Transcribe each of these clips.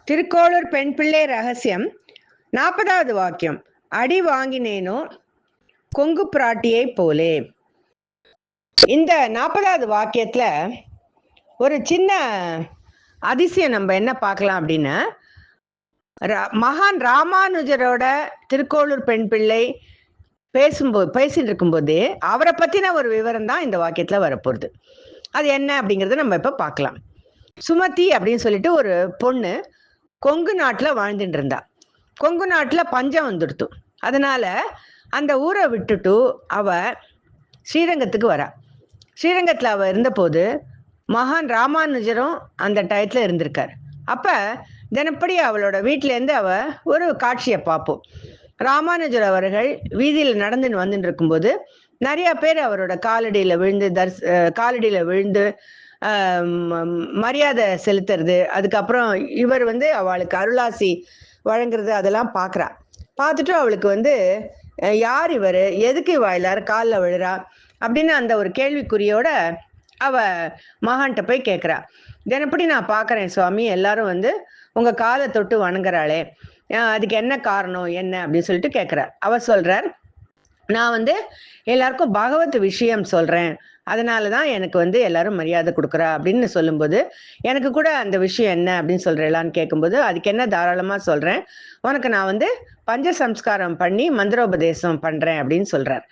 திருக்கோளூர் பெண் பிள்ளை ரகசியம் 40வது வாக்கியம். அடி வாங்கினேனோ கொங்கு பிராட்டியை போலே. இந்த 40வது வாக்கியத்துல ஒரு சின்ன அதிசயம் நம்ம என்ன பார்க்கலாம் அப்படின்னா, மகான் ராமானுஜரோட திருக்கோளூர் பெண் பிள்ளை பேசிட்டு இருக்கும்போது அவரை பத்தின ஒரு விவரம் தான் இந்த வாக்கியத்துல வரப்போகுது. அது என்ன அப்படிங்கறத நம்ம இப்ப பார்க்கலாம். சுமதி அப்படின்னு சொல்லிட்டு ஒரு பொண்ணு கொங்கு நாட்டுல வாழ்ந்துட்டு இருந்தா. கொங்கு நாட்டுல பஞ்சம் வந்துடுத்து. அதனால அந்த ஊரை விட்டுட்டு அவ ஸ்ரீரங்கத்துக்கு வரா. ஸ்ரீரங்கத்துல அவ இருந்த போது மகான் ராமானுஜரும் அந்த டயத்துல இருந்திருக்காரு. அப்ப தினப்படி அவளோட வீட்டுல இருந்து அவ ஒரு காட்சியை பார்ப்போம். ராமானுஜர் அவர்கள் வீதியில நடந்துன்னு வந்துட்டு இருக்கும்போது நிறைய பேர் அவரோட காலடியில விழுந்து மரியாதை செலுத்துறது, அதுக்கப்புறம் இவர் அவளுக்கு அருளாசி வழங்குறது, அதெல்லாம் பார்க்குறா. பார்த்துட்டு அவளுக்கு யார் இவர், எதுக்கு இவ எல்லாரும் காலில் விழுறா அப்படின்னு அந்த ஒரு கேள்விக்குறியோட அவ மகான்கிட்ட போய் கேட்குறா. தினப்படி நான் பார்க்குறேன் சுவாமி, எல்லாரும் உங்க காலை தொட்டு வணங்குறாளே, அதுக்கு என்ன காரணம் என்ன அப்படின்னு சொல்லிட்டு கேட்குறார். அவர் சொல்றார், நான் எல்லாருக்கும் பகவத் விஷயம் சொல்றேன், அதனாலதான் எனக்கு எல்லாரும் மரியாதை கொடுக்குறா அப்படின்னு சொல்லும்போது, எனக்கு கூட அந்த விஷயம் என்ன அப்படின்னு சொல்றேலான்னு கேட்கும்போது, அதுக்கு என்ன தாராளமா சொல்றேன், உனக்கு நான் பஞ்ச சம்ஸ்காரம் பண்ணி மந்திரோபதேசம் பண்றேன் அப்படின்னு சொல்றார்.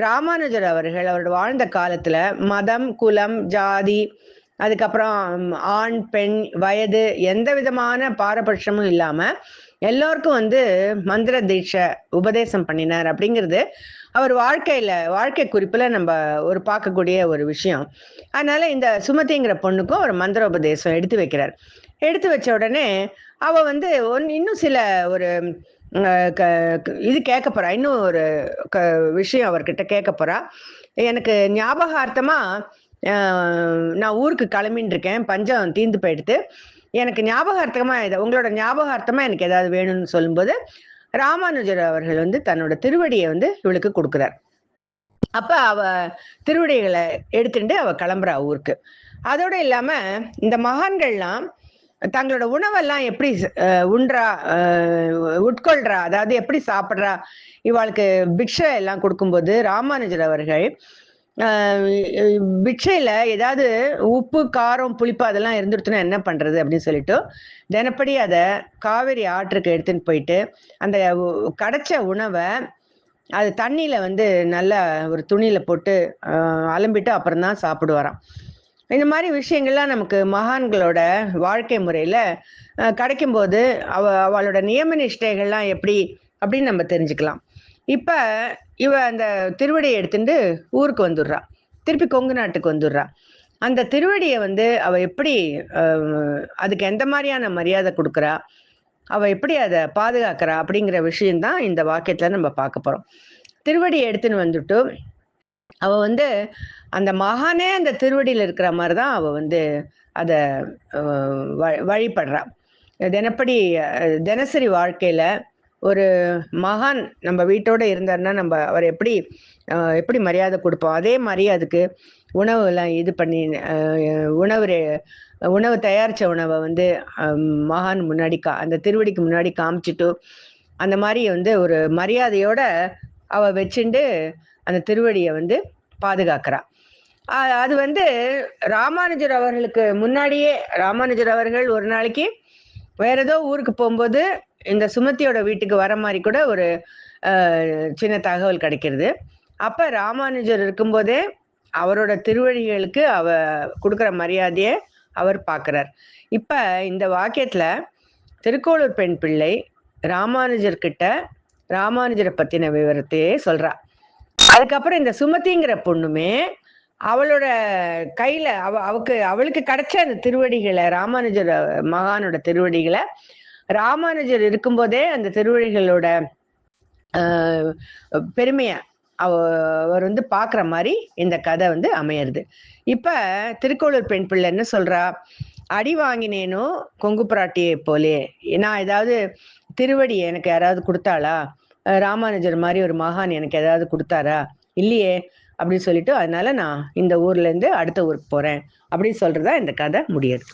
ராமானுஜர் அவர்கள் அவரோட வாழ்ந்த காலத்துல மதம், குலம், ஜாதி, அதுக்கப்புறம் ஆண், பெண், வயது எந்த விதமான பாரபட்சமும் இல்லாம எல்லோருக்கும் மந்திர தீட்சை உபதேசம் பண்ணினார் அப்படிங்கிறது அவர் வாழ்க்கை குறிப்புல நம்ம ஒரு பார்க்கக்கூடிய ஒரு விஷயம். அதனால இந்த சுமதிங்கிற பொண்ணுக்கும் ஒரு மந்திரோபதேசம் எடுத்து வைக்கிறார். எடுத்து வச்ச உடனே அவ இன்னும் சில ஒரு இது கேட்க போறா, இன்னும் ஒரு விஷயம் அவர்கிட்ட கேட்க போறா. எனக்கு ஞாபகார்த்தமா நான் ஊருக்கு கிளம்பின்னு இருக்கேன், பஞ்சம் தீர்ந்து போயிடுத்து, எனக்கு ஞாபகார்த்தமா உங்களோட ஞாபகார்த்தமா எனக்கு ஏதாவது வேணும்னு சொல்லும்போது ராமானுஜர் அவர்கள் தன்னோட திருவடியை இவளுக்கு கொடுக்குறார். அப்ப அவ திருவடிகளை எடுத்துட்டு அவ கிளம்புறா ஊருக்கு. அதோட இல்லாம இந்த மகான்கள்லாம் தங்களோட உணவெல்லாம் எப்படி உட்கொள்றா, அதாவது எப்படி சாப்பிட்றா, இவளுக்கு பிக்ஷை எல்லாம் கொடுக்கும்போது ராமானுஜர் அவர்கள் பிக்ஷையில ஏதாவது உப்பு, காரம், புளிப்பு அதெல்லாம் இருந்துருச்சுன்னா என்ன பண்றது அப்படின்னு சொல்லிட்டு தினப்படி அதை காவேரி ஆற்றுக்கு எடுத்துன்னு போயிட்டு அந்த கிடைச்ச உணவை அது தண்ணியில நல்லா ஒரு துணியில போட்டு அலம்பிட்டு அப்புறம் தான் சாப்பிடுவாராம். இந்த மாதிரி விஷயங்கள்லாம் நமக்கு மகான்களோட வாழ்க்கை முறையில கிடைக்கும்போது அவளோட நியம நிஷ்டைகள்லாம் எப்படி அப்படின்னு நம்ம தெரிஞ்சுக்கலாம். இப்ப இவ அந்த திருவடியை எடுத்துட்டு ஊருக்கு வந்துடுறா, திருப்பி கொங்கு நாட்டுக்கு வந்துடுறா. அந்த திருவடியை அவ எப்படி அதுக்கு எந்த மாதிரியான மரியாதை கொடுக்குறா, அவ எப்படி அதை பாதுகாக்கிறா அப்படிங்கிற விஷயம்தான் இந்த வாக்கியத்துல நம்ம பார்க்க போறோம். திருவடியை எடுத்துன்னு வந்துட்டு அவ அந்த மகானே அந்த திருவடியில இருக்கிற மாதிரிதான் அவ அதை வழிபடுறா. தினப்படி தினசரி வாழ்க்கையில ஒரு மகான் நம்ம வீட்டோட இருந்தாருன்னா நம்ம அவர் எப்படி மரியாதை கொடுப்போம், அதே மாதிரி அதுக்கு உணவு எல்லாம் இது பண்ணி உணவு தயாரிச்ச உணவை மகான் முன்னாடி அந்த திருவடிக்கு முன்னாடி காமிச்சிட்டு அந்த மாதிரி ஒரு மரியாதையோட அவ வச்சுண்டு அந்த திருவடியை பாதுகாக்கிறா. அது ராமானுஜர் அவர்களுக்கு முன்னாடியே ராமானுஜர் அவர்கள் ஒரு நாளைக்கு வேற ஏதோ ஊருக்கு போகும்போது இந்த சுமதியோட வீட்டுக்கு வர மாதிரி கூட ஒரு சின்ன தகவல் கிடைக்கிறது. அப்ப ராமானுஜர் இருக்கும்போதே அவரோட திருவடிகளுக்கு அவ கொடுக்குற மரியாதையை அவர் பார்க்கிறார். இப்ப இந்த வாக்கியத்துல திருக்கோளூர் பெண் பிள்ளை ராமானுஜரை பத்தின விவரத்தையே சொல்றா. அதுக்கப்புறம் இந்த சுமதிங்கிற பொண்ணுமே அவளோட கையில அவளுக்கு கிடைச்ச அந்த திருவடிகளை, ராமானுஜர் மகானோட திருவடிகளை ராமானுஜர் இருக்கும்போதே அந்த திருவடிகளோட பெருமைய அவர் பாக்குற மாதிரி இந்த கதை அமையிறது. இப்ப திருக்கோளூர் பெண் பிள்ளை என்ன சொல்றா, அடி வாங்கினேனோ கொங்கு பிராட்டியை போலே, நான் ஏதாவது திருவடி எனக்கு யாராவது கொடுத்தாளா, ராமானுஜர் மாதிரி ஒரு மகான் எனக்கு ஏதாவது கொடுத்தாரா, இல்லையே அப்படின்னு சொல்லிட்டு, அதனால நான் இந்த ஊர்ல இருந்து அடுத்த ஊருக்கு போறேன் அப்படின்னு சொல்றதா இந்த கதை முடியுது.